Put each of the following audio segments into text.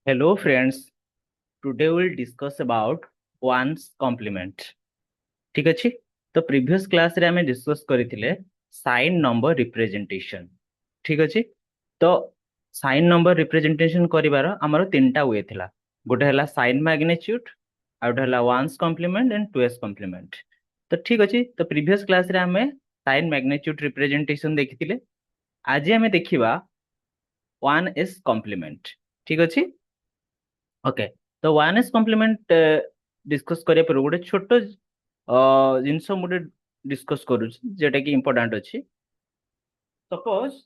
Hello friends, today we'll discuss about one's complement. ठीक अछि तो प्रीवियस क्लास रे हमें डिस्कस करथिले साइन नंबर रिप्रेजेंटेशन। ठीक अछि तो साइन नंबर रिप्रेजेंटेशन करिवार हमर तीनटा वे थिला। गोटे हला साइन मैग्नीट्यूड आ गोटे हला one's complement and two's complement। तो ठीक अछि तो प्रीवियस क्लास रे हमें साइन मैग्नीट्यूड रिप्रेजेंटेशन देखिथिले। आज हमें देखिबा वन इज कॉम्प्लीमेंट। ठीक अछि ओके तो वन एस कम्प्लीमेंट डिस्कस करिया पर गोटे छोट जिनस गोटे डिस्कस करूँ जेटा कि इम्पोर्टाट अच्छी। सपोज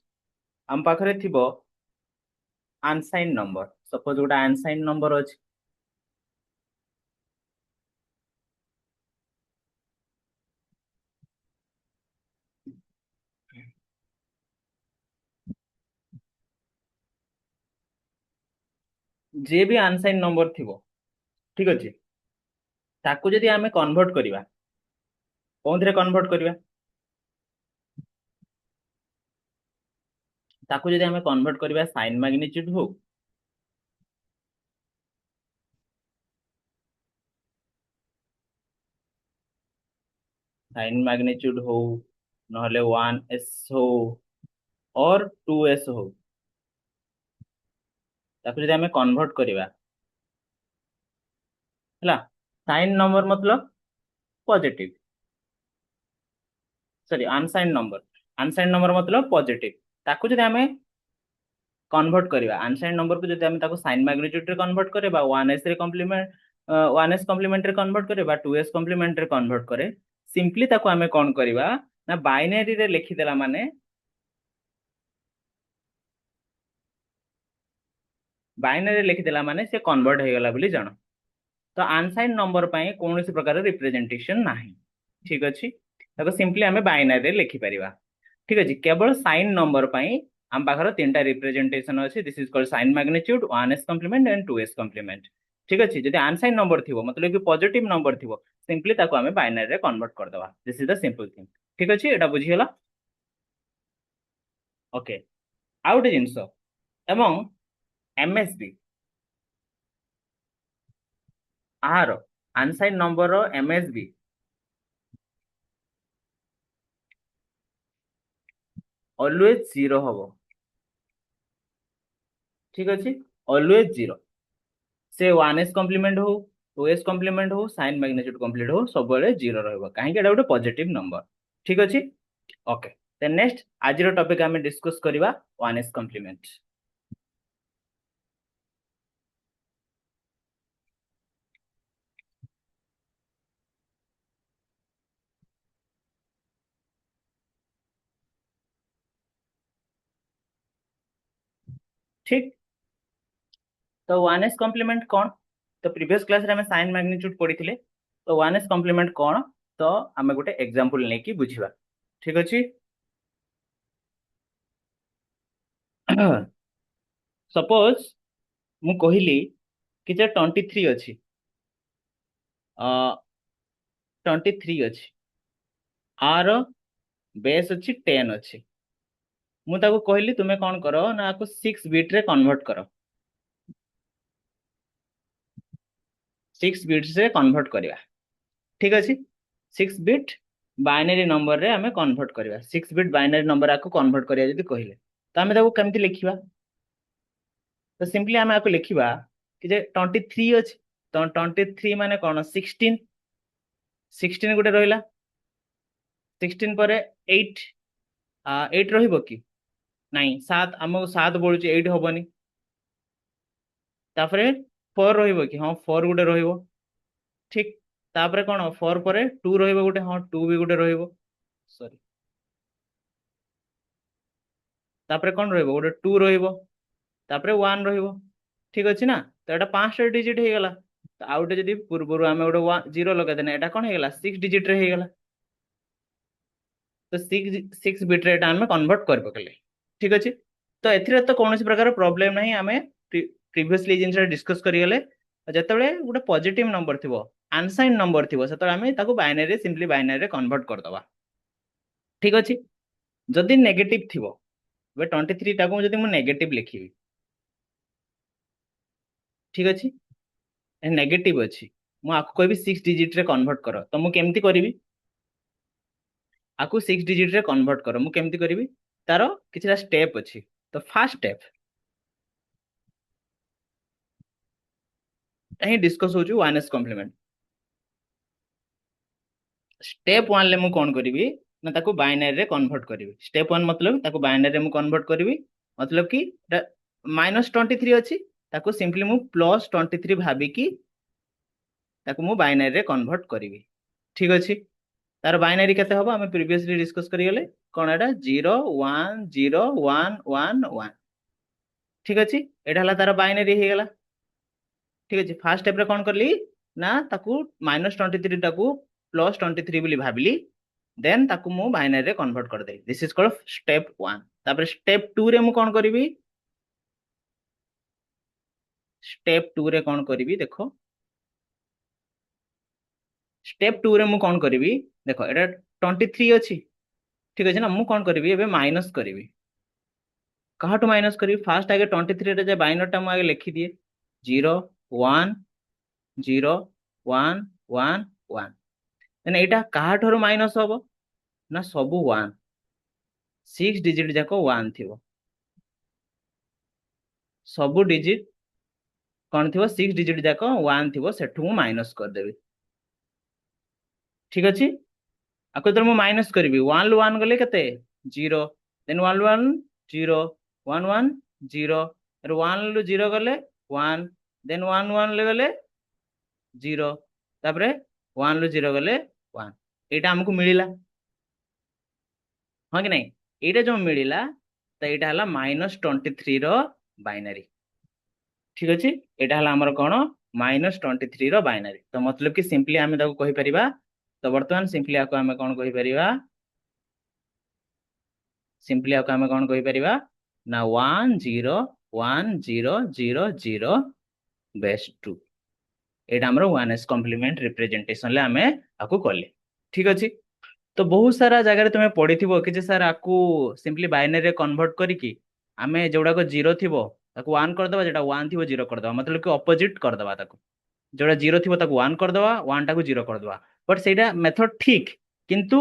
आम पाखरे थिबो अनसाइन नंबर। सपोज गोटे अनसाइन नंबर अच्छी जे भी अनसाइन नंबर थिबो। ठीक अच्छे ताकू जदि आमे कन्वर्ट करिवा कोनथिरे कन्वर्ट करिवा ताकू जदि आमे कन्वर्ट करिवा साइन मैग्नीट्यूड हो साइन मैग्नीट्यूड हो नहले वन एस हो और टू एस हो ताकू जदि आमे कन्वर्ट करिवा हला साइन नंबर मतलब पॉजिटिव सॉरी अनसाइन नंबर मतलब पॉजिटिव ताकू जदि आमे कन्वर्ट करिवा अनसाइन नंबर को जदि आमे ताकू साइन मैग्नीट्यूड रे कन्वर्ट करे बा 1s रे कॉम्प्लीमेंट 1s कॉम्प्लीमेंट रे कन्वर्ट करे बा 2s कॉम्प्लीमेंट रे कन्वर्ट करे सिंपली ताकू आमे कोन करिवा ना बाइनरी रे लिखि देला माने से कन्वर्ट हे गला बोली जानो। तो अनसाइन नंबर पई कोनोसी प्रकार रिप्रेजेंटेशन नाही। ठीक अछि ताको सिंपली आमे बाइनरी रे लिखि परिवा। ठीक अछि केवल साइन नंबर पई हम पाखर तीनटा रिप्रेजेंटेशन अछि। This is called sign magnitude 1s complement and 2s complement. ठीक अछि जदि अनसाइन नंबर थिबो मतलब कि पॉजिटिव नंबर थिबो सिंपली ताको हमें बाइनरी रे कन्वर्ट कर दवा। This is the simple thing. ठीक अछि एटा बुझी गेला ओके आउट जिंस एवं MSB are unsigned number MSB always zero हबो। ठीक अछि ऑलवेज जीरो से 1s कॉम्प्लीमेंट हो 2s कॉम्प्लीमेंट हो साइन मैग्नीट्यूड कॉम्प्लीट हो सब बेले जीरो रहबो काहे कि एटा गोटे पॉजिटिव नंबर। ठीक अछि ओके देन नेक्स्ट आज रो टॉपिक हमें डिस्कस करबा 1s कॉम्प्लीमेंट। ठीक तो 1s कॉम्प्लीमेंट कौन तो प्रीवियस क्लास रे हमें साइन मैग्नीट्यूड पढ़िथिले तो 1s कॉम्प्लीमेंट कौन तो हमें गोटे एग्जांपल लेके बुझिबा। ठीक अछि सपोज मु कहिली कि जे 23 अछि 23 अछि आर बेस अछि 10 अछि मु ताको कहली तुमे कौन करो ना को 6 बिट रे कन्वर्ट करो 6 बिट से कन्वर्ट करिवा। ठीक अछि 6 बिट बाइनरी नंबर रे हमें कन्वर्ट करिवा 6 बिट बाइनरी नंबर आको कन्वर्ट करिया जदी कहिले तो हमें ताको केमति लिखिबा तो सिंपली हमें आको लिखिबा कि जे 23 अछि तो 23 माने कोन 16 16 गुटे रहिला 16 पर 8 8 रहिबो कि नहीं 7 हमको 7 बोलुची 8 होबनी तापरे 4 रहिबो कि हां 4 गुटे रहिबो। ठीक तापरे कोन 4 पर 2 रहिबो गुटे हां 2 भी गुटे रहिबो सॉरी तापरे कोन रहिबो गुटे 2 रहिबो तापरे 1 रहिबो। ठीक अछि ना तो एटा 5 डिजिट हे गेला तो आउटे जदी पूर्वरु हमें गुटे 0 लगा देना एटा कोन हे गेला 6 डिजिट रे हे गेला तो 6 बिट रे एटा हमें कन्वर्ट कर पकले। ठीक अछि तो एथिरे तो कोनोसी प्रकार प्रॉब्लम नहीं हमें प्रीवियसली जिनस डिस्कस करि गेले जतबे गुटे पॉजिटिव नंबर थिबो अनसाइन नंबर थिबो सेतबे हमें ताको बाइनरी सिंपली बाइनरी रे कन्वर्ट कर दवा। ठीक अछि जदी नेगेटिव थिबो बे 23 टाको जदी मु नेगेटिव लिखिबी ठीक अच्छे नेगेटिव अच्छी मु आपको कहबी 6 डिजिट रे कन्वर्ट कर तो मु केमती करिवि आपको 6 डिजिट रे कन्वर्ट कर मु केमती करिवि तार किछटा स्टेप अच्छी तो फास्ट स्टेप ହିଁ डिस्कस होछु वन एस कॉम्प्लीमेंट स्टेप 1 ले मु कोन करिवि ना ताको बाइनरी रे कन्वर्ट करिवि स्टेप 1 मतलब ताको बाइनरी रे मु कन्वर्ट करिवि मतलब कि -23 अछि ताको सिंपली मु +23 भाबी कि ताको मु बाइनरी रे कन्वर्ट करिवि ठीक अछि तार बाइनरी केते हबो हम प्रीवियसली डिस्कस करि गेले कोन एटा 0 1 0 1 1 1 ठीक अछि एटा हला तार बाइनरी हे गेला ठीक अछि फर्स्ट स्टेप रे कोन करली ना ताको -23 ताको +23 बोली भाबिली देन ताको मु बाइनरी रे कन्वर्ट कर देली दिस इज कॉल्ड स्टेप 1 तापर स्टेप 2 रे मु कोन करिवि स्टेप 2 रे कोन करिवि देखो स्टेप 2 रे मु कोन करिवि देखो एटा 23 अछि ठीक अछि ना मु कोन करिवि एबे माइनस करिवि कहाटू माइनस करिवि फास्ट आगे 23 रे जे बाइनर टा मु आगे लिखि दिए 0 1 0 1 1 1 देन एटा कहाठरो माइनस हबो ना सबु 1 6 डिजिट जाको 1 थिबो सबु डिजिट कोन थिबो 6 डिजिट जाको 1 थिबो सेठु मु माइनस कर देबी ठीक अछि आको तर मु माइनस करबी 1 1 गले केते 0 देन 1 1 0 1 1 0 तर 1 लु 0 गले 1 देन 1 1 ले गले 0 तापरे 1 लु 0 गले 1 एटा हमकु मिलिला हां कि नहीं एटा जो मिलिला तो एटा हला -23 रो बाइनरी ठीक अछि एटा हला हमर कोन -23 रो बाइनरी तो मतलब कि सिंपली हमें ताको कहि परिबा तो वर्तमान सिंपली आको हमें कोन कहि परिबा सिंपली आको हमें कोन कहि परिबा ना 1 0 1 0 0 0 बेस 2 एटा हमर 1s कॉम्प्लीमेंट रिप्रेजेंटेशन ले हमें आको करले ठीक अछि तो बहुत सारा जगह रे तुम्हें पढ़िथिबो कि जे सर आकु सिंपली बाइनरी रे कन्वर्ट करिकि आमे जोडा को 0 थिबो ताको 1 कर दबा जेटा 1 थिबो 0 कर दबा मतलब कि ऑपोजिट कर दबा ताको जोड़ा 0 थिबो ताको 1 कर दबा 1 टाको 0 कर दबा बट सेटा मेथड ठीक किंतु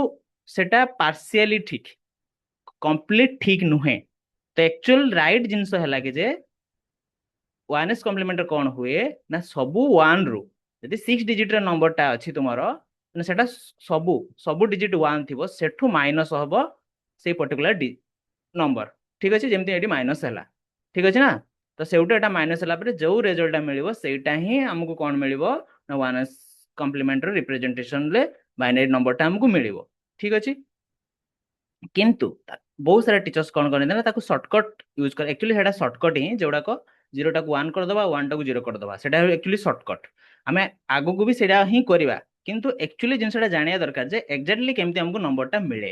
सेटा पार्शियली ठीक कंप्लीट ठीक नुहे तो एक्चुअल राइट जिंस हैला कि जे 1s कॉम्प्लीमेंट कोन हुए ना सबु 1 रु यदि 6 डिजिट रे नंबर टा अछि तुमारो ना सेटा सबु सबु डिजिट 1 थिबो सेठु माइनस हबो से पर्टिकुलर नंबर ठीक अछि जेमति एटी माइनस हैला ठीक अछि ना तो सेउटा एटा माइनस हैला पर जो रिजल्ट मिलिबो सेटा ही हमकु कोन मिलिबो ना 1s कॉम्प्लीमेंट रो रिप्रेजेंटेशन ले बाइनरी नंबर टा हमकु मिलिबो ठीक अछि किंतु बहुत सारा टीचर्स कोन करने ना ताको शॉर्टकट यूज कर एक्चुअली हेडा शॉर्टकट ही जोडा को 0 टाको 1 कर दबा 1 टाको 0 कर दबा सेटा एक्चुअली शॉर्टकट हमें आगु को भी सेटा ही करबा किंतु एक्चुअली जिनसटा जानिया दरकार जे एग्जैक्टली केमती हमकु नंबर टा मिले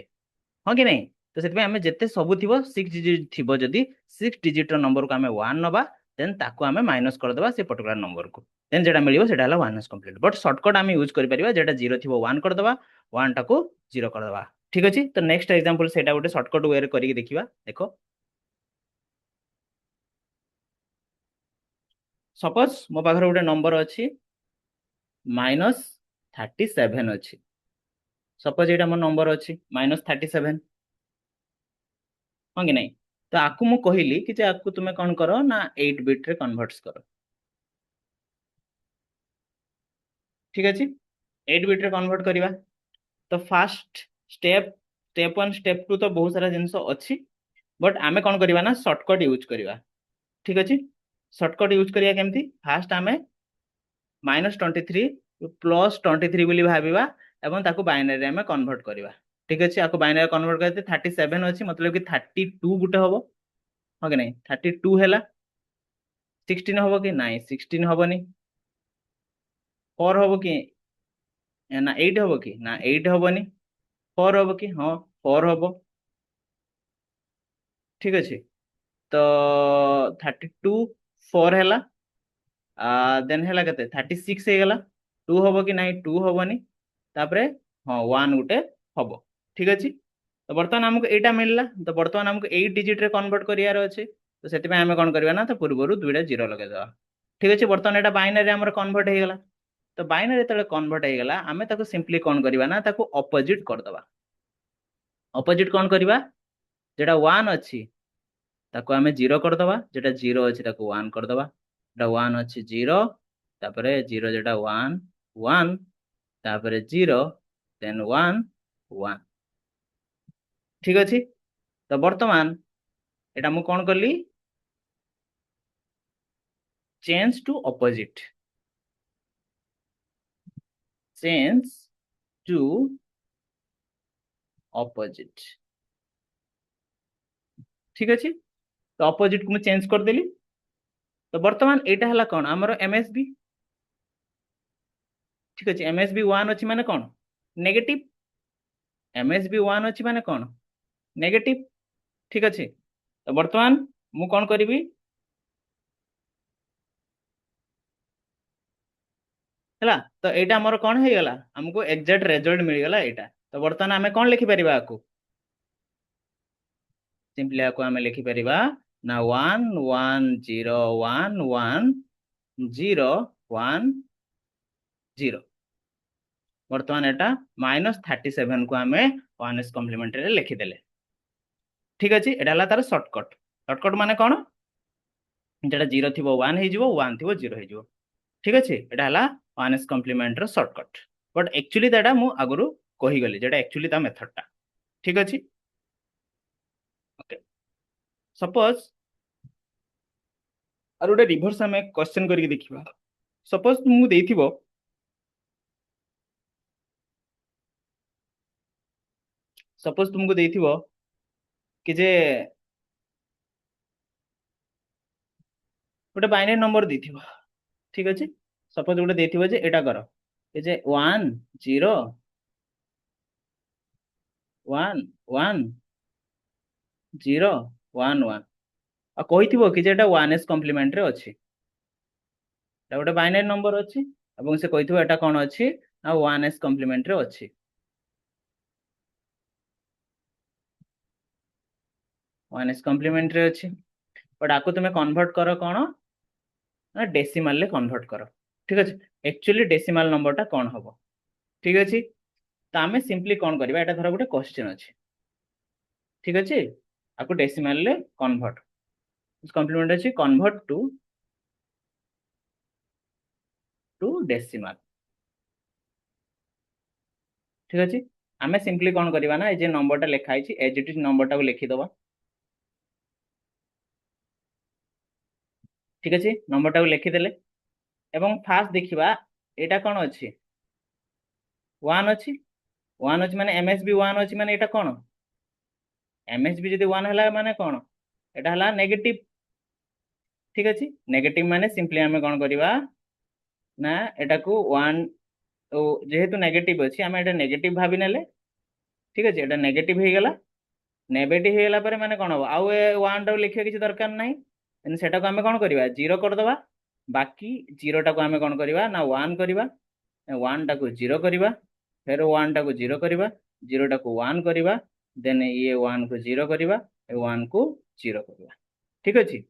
हां कि नहीं तो सेतबे हमें जत्ते सब थिबो 6 डिजिट थिबो जदी 6 डिजिट रो नंबर को हमें 1 नबा देन ताको हमें माइनस कर दबा से पर्टिकुलर नंबर को देन जेटा मिलिबो सेटा हला 1s कंप्लीट बट शॉर्टकट हमें यूज करि परिबा जेटा 0 थिबो 1 कर दबा 1 टाको 0 कर दबा ठीक अछि तो नेक्स्ट एग्जांपल सेटा गोटे शॉर्टकट वे रे करिक देखिबा देखो सपोज मो पाखर गोटे नंबर अछि -37 अछि सपोज एटा मो नंबर अछि -37 हां कि नहीं तो आकु मु कहिली कि जे आकु तुमे कोन करो ना 8 बिट रे कन्वर्ट्स करो ठीक अछि 8 बिट रे कन्वर्ट करिवा तो फास्ट स्टेप स्टेप 1 स्टेप 2 तो बहुत सारा जिंस अछि बट आमे कोन करिवा ना शॉर्टकट यूज करिवा ठीक अछि शॉर्टकट यूज करिया केमती फास्ट आमे -23 +23 बोली भाबिबा एवं ताको बाइनरी रे हमें कन्वर्ट करिवा ठीक अछि आको बाइनरी कन्वर्ट करते 37 अछि मतलब कि 32 गुटे हबो हो कि नहीं 32 हैला 16 हबो कि नहीं 16 हबोनी 4 हबो कि ना 8 हबो कि ना 8 हबोनी 4 हबो कि हां 4 हबो ठीक अछि तो 32 4 हैला देन हैला केते 36 हे गेला 2 हबो कि नहीं 2 हबोनी तापरे हां 1 गुटे हबो ठीक अछि तो बर्तमान हमको एटा मिलला तो बर्तमान हमको 8 डिजिट रे कन्वर्ट करियार अछि तो सेति में हमें कोन करबा ना तो पूर्वरु दुइटा 0 लगे दवा ठीक अच्छे बर्तमान एटा बाइनरी आमर कन्वर्ट हो गला तो बाइनरी जो कन्वर्ट हो गला आम ताको सिंपली कौन करवा ना ताको अपोजिट करदबा अपोजिट कौन करवा जेटा 1 अच्छी ताको आमे 0 करदबा जेटा 0 अच्छी ताको 1 करदबा जेटा 1 अच्छी 0 तापरे 0 जेटा 1 1 तापरे 0 देन 1 1 ठीक अच्छे तो बर्तमान एटा मु कौन कली change to opposite change to opposite ठीक अच्छे तो अपोजिट को मुझे चेंज करदेली तो बर्तमान एटा हला कौन आमर एमएसबी ठीक अच्छे एमएसबी 1 अच्छी माने कौन नेगेटिव एमएसबी 1 अच्छी माने कौन नेगेटिव ठीक अच्छे तो बर्तमान मु कौन करी है तो यहाँ आमर कौन हो गला हमको एक्जाक्ट रिजल्ट मिलगला यहाँ तो बर्तमान आम कौन लिखिपर आपको सिंपली आपको आम लिखिपर ना 1 1 0 1 1 0 1 0 बर्तमान यहाँ -37 को आम 1s कम्प्लीमेंट लिखिदेले ठीक अच्छे यहाँ तार सर्टकट सर्टकट माने कौन जेटा 0 थी 1 हो 1 थी 0 हो ठीक अच्छे यहाँ 1s complement shortcut but actually दैटा मु आगु कहीगली जेटा एक्चुअली ता मेथडटा ठीक अच्छे ओके सपोज आर गोटे रिभर्स आम क्वेश्चन करके देखिबा सपोज तुमको देइथिबो सपोज तुमको देइथिबो कि जे गोटे बाइनरी नंबर देइथिबो ठीक अच्छे सपोज गोटे देइथिबो जे एटा करो कि जे 1 0 1 1 0 1 1 आ कहिथिबो कि जे एटा 1s कम्प्लीमेंट रे अछि एटा गोटे बाइनरी नंबर अछि एवं से कहिथिबो एटा कोन अछि ना 1s कम्प्लीमेंट रे अछि 1s कम्प्लीमेंट रे अछि बट आको तुमे कन्वर्ट करो कोन ना डेसिमल ले कन्वर्ट करो ठीक अच्छे एक्चुअली डेसिमल नंबरटा कौन हम ठीक अच्छे तो आम सिंपली कौन करवा एटा धर गोटे क्वेश्चन अच्छे ठीक अच्छे आपको डेसिमल ले कन्वर्ट कम्प्लीमेंट अच्छे कन्वर्ट टू डेसिमल ठीक अच्छे आम सिंपली कौन करवा ना ये नंबरटा लिखाई एज इट इज नंबरटा को लिखिदबा ठीक अच्छे नंबरटा को लिखिदेले एवं फास्ट देखिबा एटा कौन अच्छी 1 अच्छी 1 अच्छी माने एमएसबी 1 अच्छी माने एटा कौन एमएसबी जदि 1 हला माने कौन एटा हला नेगेटिव ठीक अच्छे नेगेटिव माने सिंपली आम कौन करवा ना एटा को 1 जेहेतु नेगेटिव अच्छी आम एटा नेगेटिव भाभी नेले ठीक अच्छे एटा नेगेटिव हो गला नेगेटिव हो गला पर माने कौन हम आउ ए 1 टा लिखिया किसी दरकार नहीं देन सेटा को आम कौन करवा 0 करदबा बाकी 0 टा को आम कौन करवा ना 1 करवा 1 टा को 0 करवा फिर 1 टा को 0 करवा 0 टा को 1 करवा देन ये 1 को 0 करवा 1 को 0 करवा ठीक अच्छे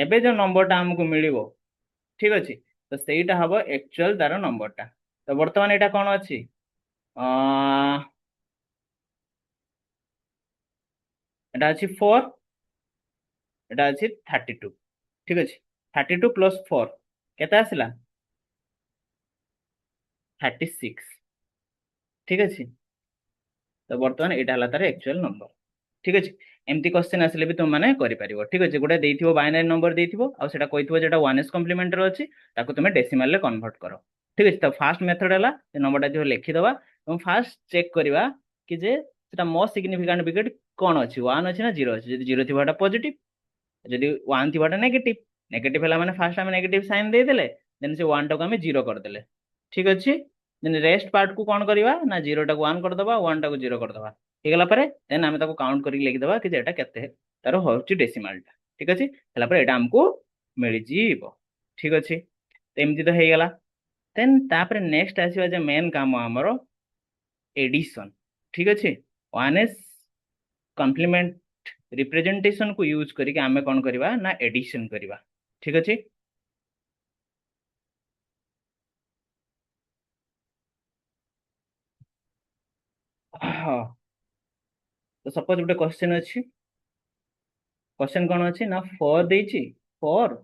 एबे जो नंबरटा हमको मिलिबो ठीक अच्छे तो सेटा हम एक्चुअल तार नंबरटा तो बर्तमान यहाँ कौन अच्छी এটা ଅଛି 4 এটা ଅଛି 32 ঠিক ଅଛି 32 ପ୍ଲସ୍ 4 କେତେ ଆସିଲା 36 ठीक ଅଛି ତ ବର୍ତ୍ତମାନ ଏଇଟା ହେଲା ତାର ଆକ୍ଚୁଆଲ ନମ୍ବର ठीक ଅଛି ଏମିତି क्वेश्चन ଆସିଲେ ବି ତୁମେ ମାନେ କରିପାରିବ ठीक ଅଛି ଗୋଟେ ଦେଇଥିବ ବାଇନାରୀ ନମ୍ବର ଦେଇଥିବ ଆଉ ସେଟା କହିଥିବ ଯେଟା 1s କମ୍ପ୍ଲିମେଣ୍ଟ ର ଅଛି ତାକୁ ତୁମେ ଡେସିମାଲ ରେ କନଭର୍ଟ କର ठीक ଅଛି ତ ଫାର୍ଷ୍ଟ ମେଥଡ ହେଲା ଏ ନମ୍ବରଟା ଯୋଉ ଲେଖିଦବା ଏବଂ ଫାର୍ଷ୍ଟ ଚେକ୍ କରିବା କି ଯେ ସେଟା ମୋଷ୍ଟ ସିଗ୍ନିଫିକାଣ୍ଟ ବିଟ୍ କଣ ଅଛି 1 ଅଛି ନା 0 ଅଛି ଯଦି 0 ଥିବ ଏଟା ପଜିଟିଭ যদি 1 থিবাটা নেগেটিভ নেগেটিভ হলা মানে ফার্স্ট আমি নেগেটিভ সাইন ଦେଇଦେଲେ দেন ସେ 1 টাକୁ ଆମେ 0 କରିଦେଲେ ঠিক ଅଛି ଦେନ ରେଷ୍ଟ ପାର୍ଟ କୁ କଣ କରିବା ନା 0 ଟାକୁ 1 କରିଦବା 1 ଟାକୁ 0 କରିଦବା ହେଇଗଲା ପରେ ଦେନ ଆମେ ତାକୁ କାଉଣ୍ଟ କରିକି ଲେଖିଦବା କି ଏଟା କେତେ ତାର ହଉଛି ଡେସିମାଲ ଟା ଠିକ ଅଛି ହେଲା ପରେ ଏଟା ଆମକୁ ମିଳିଯିବ ଠିକ ଅଛି ତ ଏମିତି ତ ହେଇଗଲା ଦେନ ତାପରେ ନେକ୍ସଟ ଆସିବା ଯେ ମେନ୍ କାମ ଆମର एडिशन ठीक अच्छे 1s कम्प्लीमेंट रिप्रेजेंटेशन को यूज करके आमे कौन करवा ना एडिशन करवा ठीक अच्छे ହଁ ତ ସପୋଜ ଗୋଟେ क्वेश्चन ଅଛି। क्वेश्चन कौन अच्छी ना 4 ଦେଇଛି 4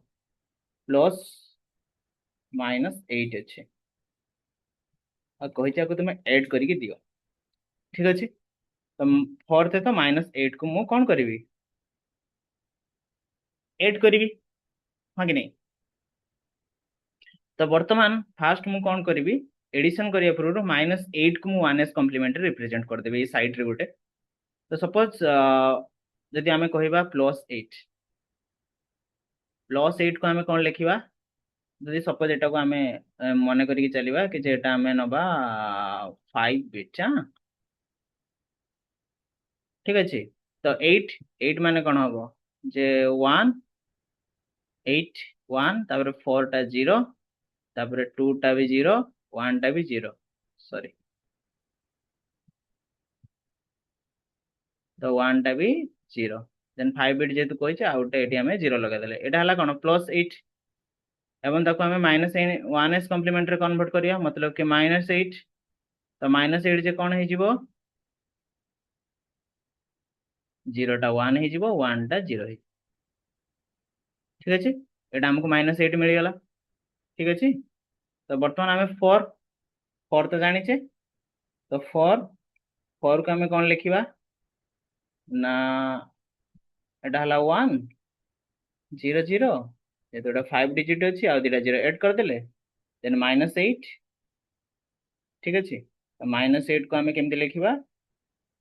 प्लस -8 अच्छे और कही आपको तुम ऐड करके दियो। ठीक अच्छे तो 4 थे तो -8 को मु कौन करी ऐड करी हाँ कि नहीं। तो वर्तमान फास्ट मु कौन करी एडिशन करिया पूर्व -8 को मु 1s कॉम्प्लीमेंट रिप्रेजेंट कर देबे ये साइड रे गोटे। तो सपोज जदि आमे कहिबा +8 को आमे कौन लिखिबा जदि सपोज एटा को आमे मने करिके चलिबा कि जे एटा आमे नबा 5 बिट हां ठीक अछि। तो 8 8 माने कौन हबो जे 1 8 1 तापर 4 टा 0 तापर 2 टा भी 0 1 टा भी 0 सॉरी तो 1 टा भी 0 देन 5 बिट जेतु कहिছে आउटे एटी हमें 0 लगा देले एटा हला कोन +8 एवं ताको हमें -1s कॉम्प्लीमेंट रे कन्वर्ट करिया मतलब कि -8 तो -8 जे कोन हे जिवो 0 टा 1 हे जिवो 1 टा 0 हे ठीक अछि एटा हमको -8 मिल गला। ठीक अछि तो वर्तमान हमें 4 4 तो जानि छे तो 4 4 को हमें कोन लिखिबा ना एटा हला 1 0 0 ये तो 5 डिजिट अच्छी आ दिटा 0 ऐड कर देले देन -8 ठीक अच्छे तो -8 को हमें केमती लिखिबा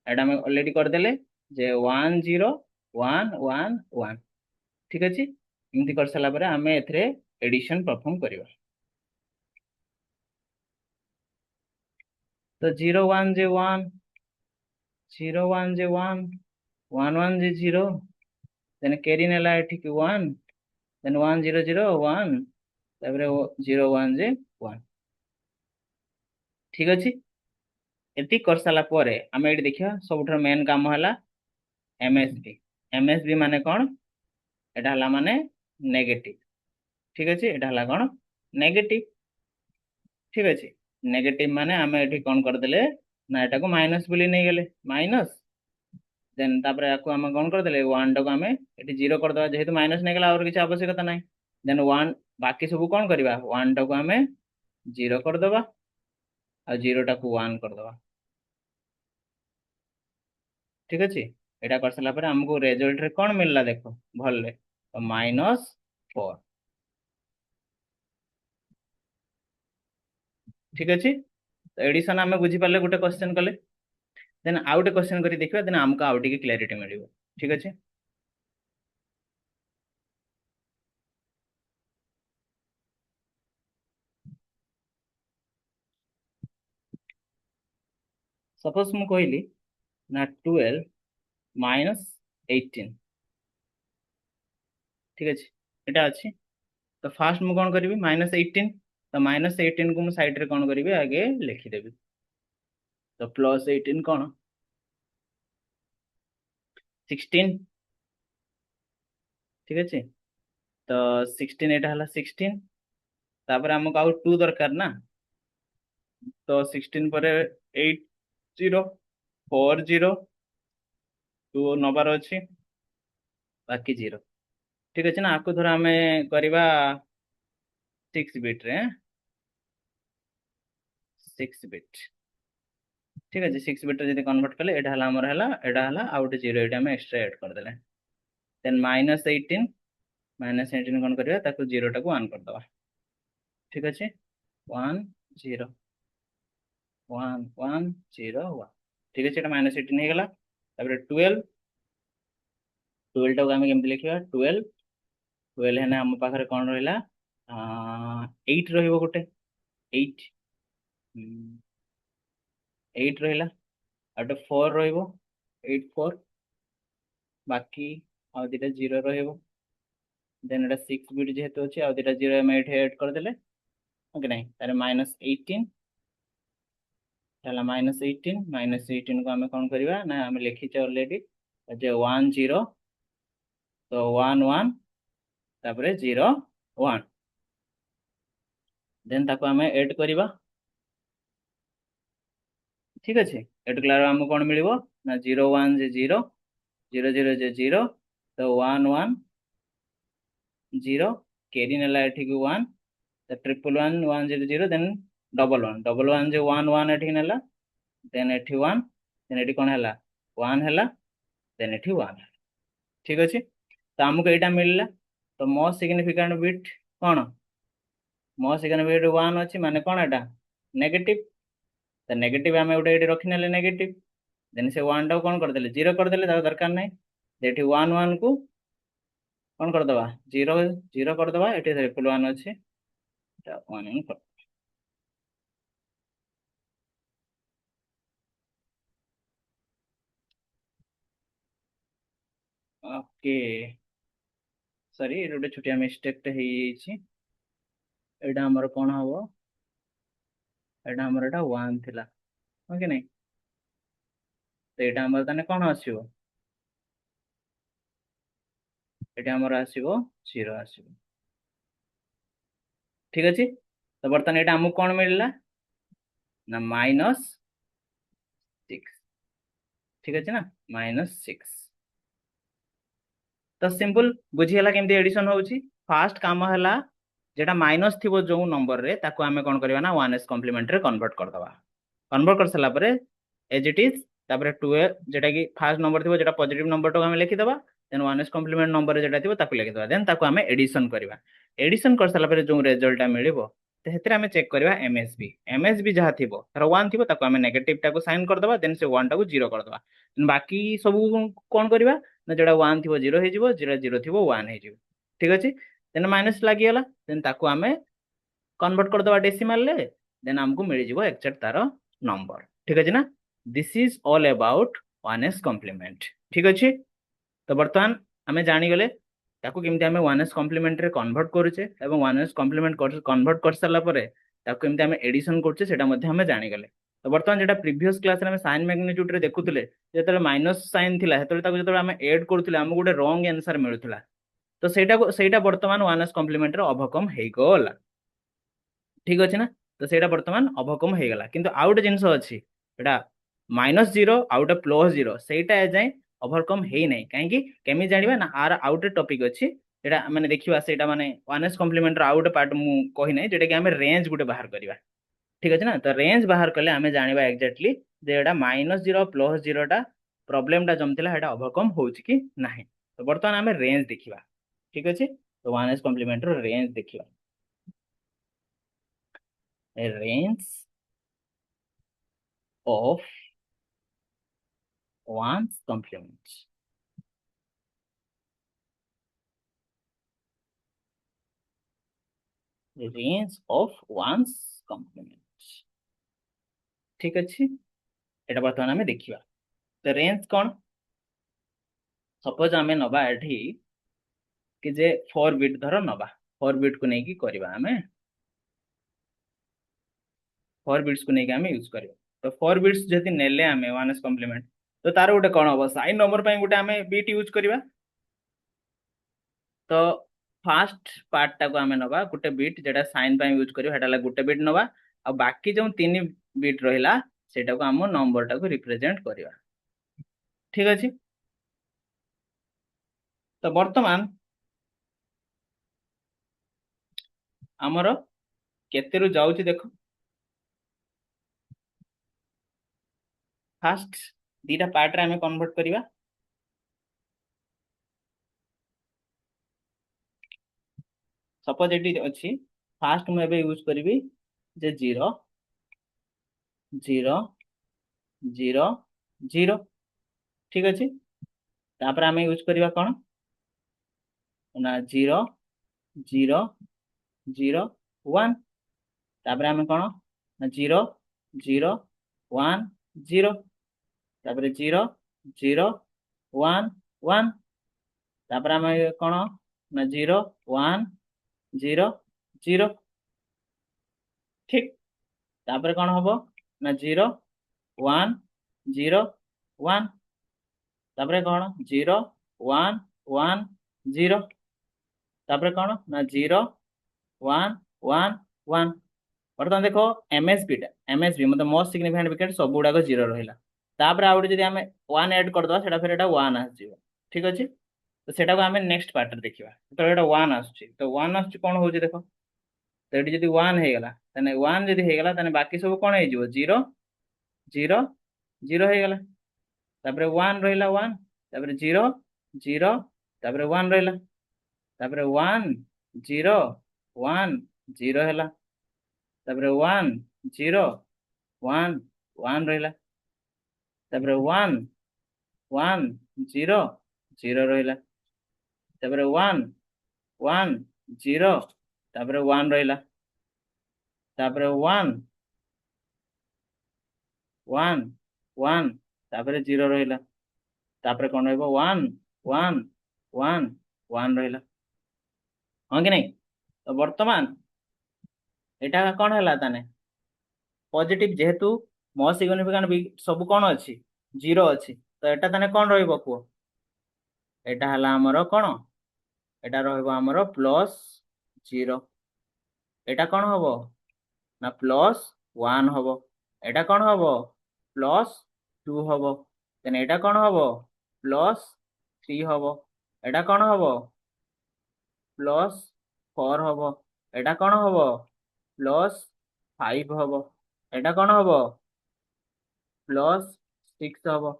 एटा हमें ऑलरेडी कर देले जे 1 0 1 1 1 ठीक अच्छे एमती कर सारा पर हमें एथरे एडिशन परफॉर्म करबा। तो 0 1 जे 1 0 1 जे 1 1 1 जे 0 देन कैरी नेला एठी कि 1 देन 1 0 0 1 तापर 0 1 जे 1 ठीक अछि एति कर साला परे हमें एठी देखिया सबठर मेन काम हला एमएसबी एमएसबी माने कोन एटा हला माने नेगेटिव ठीक अछि एटा हला कोन नेगेटिव ठीक अछि नेगेटिव माने हमें एठी कोन कर देले ना एटा को माइनस बोली नै गेले माइनस देन तापर याको हमें कोन कर देले 1 टा को हमें एठी 0 कर दवा जेहेतु माइनस नै गेला और किछ आवश्यकता नै देन 1 बाकी सब कोन करबा 1 टा को हमें 0 कर दवा आ 0 टा को 1 कर दवा ठीक अछि एटा कर सला पर हमको रिजल्ट रे कोन मिलला देखो भलले तो -4 ठीक अछि तो एडिशन हमें बुझी पाले गोटे क्वेश्चन कले देन आउट क्वेश्चन करी देखिबा देन हमको आउट की क्लैरिटी मिलिबो ठीक अछि। सपोज मु कहली ना 12 -18 ठीक अछि एटा अछि तो फास्ट मु कोन करबी -18 तो -18 को मु साइड रे कोन करबी आगे लिखि देबी तो +18 कोन 16 ठीक अछि तो 16 एटा हला 16 तापर हमको आउ 2 दरकार ना तो 16 पर 8 0 4 0 2 नंबर अछि बाकी 0 ठीक अछि ना आपको थोड़ा हमें करबा 6 बिट रे 6 बिट ठीक अछि 6 बिट रे जदी कन्वर्ट करले एटा हला हमर हला एटा हला आउट 0 एटा हम एक्स्ट्रा ऐड कर देले देन -18 कोन करबा ताको 0 टा को 1 कर दवा ठीक अछि 1 0 1 1 0 1 ठीक अछि एटा -18 हे गेला तापर 12 12 टा को हम केमति लिखिबा 12 12 हेने हम पाखरे कोन रहिला 8 रहिबो गोटे 8 8 रहिला आउट 4 रहिबो 8 4 बाकी आ दिटा 0 रहिबो देन एटा 6 बिट जेहेतु अछि आ दिटा 0 हम एठे ऐड कर देले ओके नहीं तारे -18 ताला -18 को हमें कौन करबा ना हम लिखि छ ऑलरेडी जे 1 0 तो 1 1 तापरे 0 1 देन ताको हमें ऐड करबा ठीक अछि एटू कला आमको कौन मिलिबो ना 0 1 जे 0 0 0 जे 0 तो 1 1 0 कैरी नेला एठी को 1 तो ट्रिपल 1 1 0 0 देन डबल 1 जे 1 1 एठी नेला देन एठी 1 देन एठी कोन हैला 1 हैला देन एठी 1 ठीक अछि तो हमको एटा मिलला तो मोस्ट सिग्निफिकेंट बिट कोन मोस्ट सिग्निफिकेंट बिट 1 अछि माने कोन एटा नेगेटिव तो नेगेटिव आम गोटे ये रखी ना नेगेटिव देन से 1 टाक कौन करदे 0 करदे दरकार नहीं ये 1 1 को कौन करदे 0 0 करदे ये ट्रिपल 1 अच्छे 1 ओके सॉरी ये गोटे छोटिया मिस्टेक टे एटा हमर कौन हम एटा हमर एटा 1 थिला ओके नहीं तो यहाँ हमर ताने कौन आसीबो एटा हमर आसीबो 0 आसीबो ठीक अछि तो बर्तमान एटा हमको कौन मिलला ना -6 ठीक अछि ना -6 तो सिंपल बुझीगला केमती एडिशन होउची फास्ट काम हला जेटा माइनस थिबो जो नंबर रे ताको आमे कोन करबा ना 1s कॉम्प्लीमेंट रे कन्वर्ट कर दबा कन्वर्ट कर सला परे एज इट इज तापर 2 जेटा कि फास्ट नंबर थिबो जेटा पॉजिटिव नंबर तो आमे लिखि दबा देन 1s कॉम्प्लीमेंट नंबर जेटा थिबो ताको लिखि दबा देन ताको आमे एडिशन करबा एडिशन कर सला परे जो रिजल्ट मिलिबो तो हेतरे आमे चेक करबा एमएसबी जहा थिबो तर 1 थिबो ताको आमे नेगेटिव टाको साइन कर दबा देन से 1 टाको 0 कर दबा बाकी सब कोन करबा ना जेटा 1 थिबो 0 हे जिवो जेटा 0 थिबो 1 हे जिवो ठीक अछि देन माइनस लागि गला देन ताको आमे कन्वर्ट कर दबा डेसिमल ले देन हमको मिल जिवो एक्जेक्ट तार नंबर ठीक अछि ना this is all about 1s complement ठीक अछि तो वर्तमान आमे जानि गले ताको केमती आमे 1s कॉम्प्लीमेंट रे कन्वर्ट करूचे एवं 1s कॉम्प्लीमेंट कन्वर्ट कर सला परे ताको केमती आमे एडिशन करछे सेटा मध्ये आमे जानि गले तो वर्तमान जेटा प्रीवियस क्लास रे आमे साइन मैग्नीट्यूड रे देखुतले जेतले माइनस साइन थिला हेतले ताको जेतले आमे ऐड करथले हमको गोटे रॉन्ग आंसर मिलुथला तो सेटा वर्तमान 1s कॉम्प्लीमेंट रे ओवरकम हेई गला ठीक अछि ना तो सेटा वर्तमान ओवरकम हेई गला किंतु आउट जिंस अछि एटा -0 आउट प्लस 0 सेटा ए जाय ओवरकम हेई नै काहे कि केमि जानिबा ना आर आउट टॉपिक अछि एटा माने देखिबा सेटा माने 1s कॉम्प्लीमेंट रो आउट पार्ट मु कहि नै जेटा कि हमें रेंज गुटे बाहर करबा ठीक अछि ना तो रेंज बाहर करले हमें जानिबा एक्जेक्टली जे एटा -0 प्लस 0 टा प्रॉब्लम टा जमतिला एटा ओवरकम होउछि कि नाही तो वर्तमान हमें रेंज देखिबा ठीक अछि तो 1s कॉम्प्लीमेंट रो रेंज देखिबा a range of 1's complement a range of 1's complement ठीक अछि एटा वर्तमान हमें देखिबा तो रेंज कोन सपोज हमें नबा एठी कि जे 4 बिट धर नबा 4 बिट को नै कि करबा हमें 4 बिट्स को नै कि हमें यूज करबा तो 4 बिट्स जति नेले हमें 1s कॉम्प्लीमेंट तो तार गोटे कोन हो साइन नंबर पय गोटे हमें बिट यूज करबा तो फास्ट पार्ट टा को हमें नबा गोटे बिट जेटा साइन पय यूज करबा हेटा ला गोटे बिट नबा आ बाकी जो 3 बिट रहिला सेटा को हम नंबर टा को रिप्रेजेंट करबा ठीक अछि तो वर्तमान हमरो केते रु जाउची देखो फास्ट दीटा पार्ट रे हमें कन्वर्ट करबा सपोज एटी अछि फास्ट मु एबे यूज करबी जे 0 0 0 0 ठीक अछि तापर हमें यूज करबा कोन ना 0 0 0 1 तापर हमें कोन ना 0 0 1 0 तापर 0 0 1 1 तापर हमें कोन ना 0 1 0 0 ठीक तापर कोन हबो ना 0 1 0 1 तापर कोन 0 1 1 0 तापर कोन ना 0 1 1 1 वर्तमान देखो एमएसबी मतलब मोस्ट सिग्निफिकेंट विकेट सब गुडा को 0 रहिला तापर आउ गोटे जदि आम 1 ऐड करदे सेटा फिर एटा 1 आसीଯିव ठीक अछि तो सेटा को आम नेक्स्ट पार्ट रे देखिबा तो एटा 1 आसुची तो 1 आसुची कोन होउची देखो तो एटी जदि 1 हे गेला तने 1 जदि हे गेला तने बाकी सब कोन हे जिवो 0 0 0 हे गेला तापर 1 रहिला 1 तापर 0 0 तापर 1 रहिला तापर 1 0 1 0 ହେଲା तापर 1 0 1 1 रहिला तापर 1 1 0 0 रहिला तापर 1 1 0 तापर 1 रहिला तापर 1 1 1 तापर 0 रहिला तापर कोन रहइबो 1 1 1 1 रहिला हां कि नहीं तो वर्तमान एटा कोन हला ताने पॉजिटिव जेहेतु मो सिग्निफिकेंट सब कोन अछि 0 अछि तो एटा ताने कोन रहइबो को एटा हला हमरो कोन एटा रहइबो हमरो +0 एटा कोन हबो ना +1 हबो एटा कोन हबो +2 हबो देन एटा कोन हबो +3 हबो एटा कोन हबो +4 हबो एटा कोन हबो +5 हबो एटा कोन हबो +6 हबो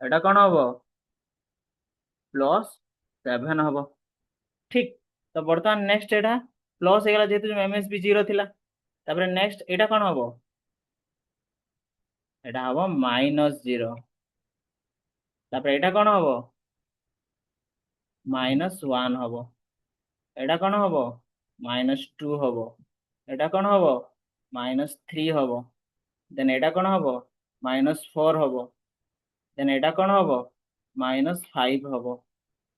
एटा कोन हबो +7 हबो ठीक तो बर्तमान नेक्स्ट एटा प्लस हे गेला जेतु एमएसबी 0 थिला तापर नेक्स्ट एटा कोन हबो एटा हबो -0 तापर एटा कोन हबो -1 हबो एटा कोन हबो -2 हबो एटा कोन हबो -3 हबो देन एटा कोन हबो -4 हबो देन एटा कोन हबो -5 हबो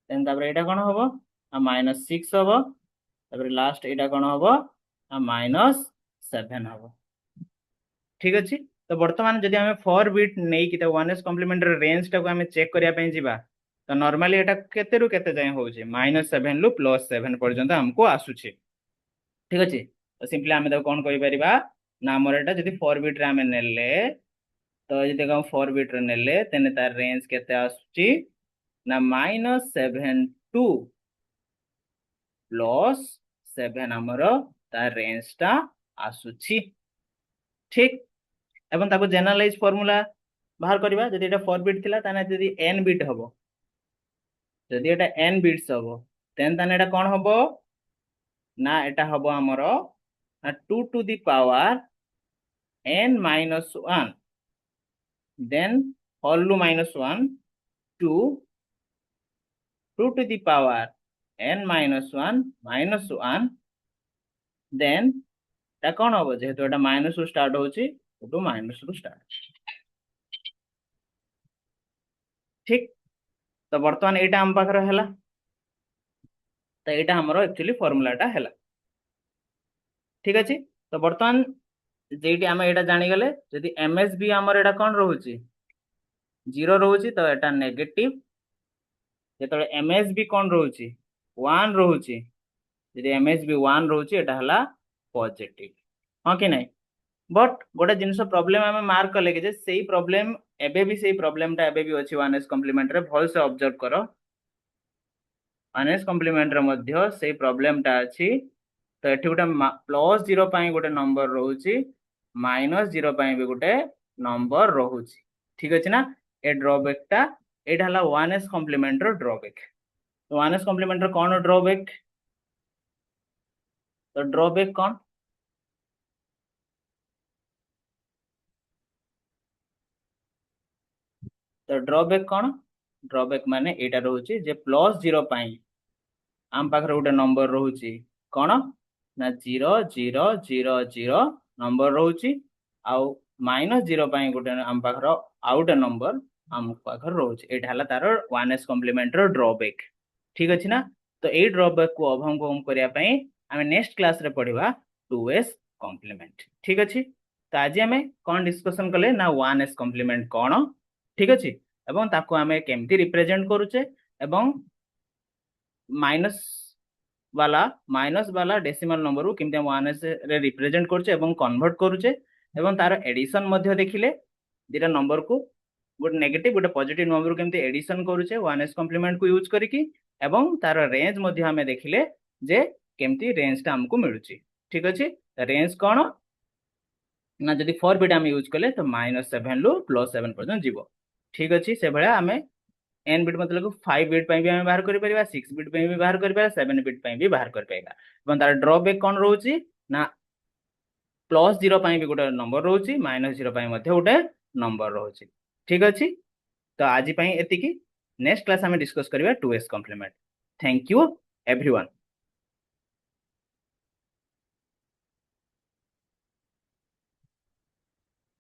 देन तापर एटा कोन हबो -6 हबो तापर लास्ट एटा कोन हबो -7 हबो ठीक अछि तो वर्तमान जदि हमें 4 बिट नै कि त 1s कॉम्प्लीमेंट रे रेंज टा को हमें चेक करिया पई जिबा तो नॉर्मली एटा केते रु केते जाय होउची -7 लु +7 पर्यंत हमको आसुची ठीक अछि तो सिंपली हमें तो कोन कहि परिबा ना हमर एटा जदि 4 बिट रे हमें नेले तो जदि हम 4 बिट रे नेले तने तार रेंज केते आसुची ना -7 टू +7 हमर तार रेंज टा आसुची ठीक एवं ताको जनरलाइज फार्मूला बाहर करबा जदि एटा 4 बिट थिला ताने जदि n बिट हबो जदि एटा n बिट्स हबो देन ताने एटा कोन हबो ना एटा हबो हमरो ना 2 to the power n minus 1 then whole to -1 to 2 to the power n minus 1 minus 1 then ता कोन हबो जेहेतु एटा माइनस रु स्टार्ट होची तो माइनस रु स्टार्ट ठीक तो वर्तमान एटा हम पाखर हैला तो एटा हमरो एक्चुअली फार्मूला टा हैला ठीक अछि तो वर्तमान जेटी हम एटा जानि गले यदि एमएसबी हमर एटा कोन रहउची 0 रहउची तो एटा नेगेटिव जेतले एमएसबी कोन रहउची 1 रहउची यदि एमएसबी 1 रहउची एटा हला पॉजिटिव हां कि नै बट गोटे जिंस प्रॉब्लम हमें मार्क कले कि जे सेही प्रॉब्लम एबे भी सेही प्रॉब्लम टा एबे भी अछि 1s कॉम्प्लीमेंट रे भल से ऑब्जर्व करो 1s कॉम्प्लीमेंट रे मध्य सेही प्रॉब्लम टा अछि तो एठी गोटे +0 पई गोटे नंबर रहउची -0 पई भी गोटे नंबर रहउची ठीक अछि ना ए ड्रॉबैक टा एटा हला 1s कॉम्प्लीमेंट रो ड्रॉबैक तो 1s कॉम्प्लीमेंट रो कोन ड्रॉबैक तो ड्रॉबैक कोन तो ड्रॉबैक कोन ड्रॉबैक माने एटा रहउची जे +0 पई आम पाखरे गोटे नंबर रहउची कोन ना 0 0 0 0 नंबर रहउची आउ -0 पई गोटे आम पाखरो आउटे नंबर आम पाखर रहउची एटा हला तार 1s कॉम्प्लीमेंट रो ड्रॉबैक ठीक अछि ना तो ए ड्रॉबैक को अब हमको हम करिया पई हमें नेक्स्ट क्लास रे पढिबा 2s कॉम्प्लीमेंट ठीक अछि तो आज हमें कोन डिस्कशन कले ना 1s कॉम्प्लीमेंट कोन ठीक अछि एवं ताको हमें केमती रिप्रेजेंट करूचे एवं माइनस वाला डेसिमल नंबर को केमती हम 1s रे रिप्रेजेंट करछे एवं कन्वर्ट करूचे एवं तार एडिशन मध्य देखिले दिटा नंबर को गोटे नेगेटिव गोटे पॉजिटिव नंबर केमती एडिशन करूचे 1s कॉम्प्लीमेंट को यूज करिकी एवं तार रेंज मध्ये हमें देखिले जे केमती रेंज टा हमको मिलुची। ठीक अछि, रेंज कौन ना जदि 4 बिट आम यूज कले तो -7 रु +7 पर्यंत जीवो। ठीक अछि, से भलिया आमे एन बिट मतलब 5 बिट पे भी आमे बाहर करि परिबा, 6 बिट पे भी बाहर करि परिबा, 7 बिट पे भी बाहर करि परिबा। एवं तार ड्रॉबैक कौन रहउची ना +0 ପାଇଁ ବି ଗୋଟେ ନମ୍ବର ରହୁଛି, -0 ପାଇଁ ମଧ୍ୟ ଗୋଟେ ନମ୍ବର ରହୁଛି। ଠିକ ଅଛି, ତ ଆଜି ପାଇଁ ଏତିକି। ନେକ୍ସଟ କ୍ଲାସ ଆମେ ଡିସ୍କସ କରିବା 2s complement. Thank you everyone.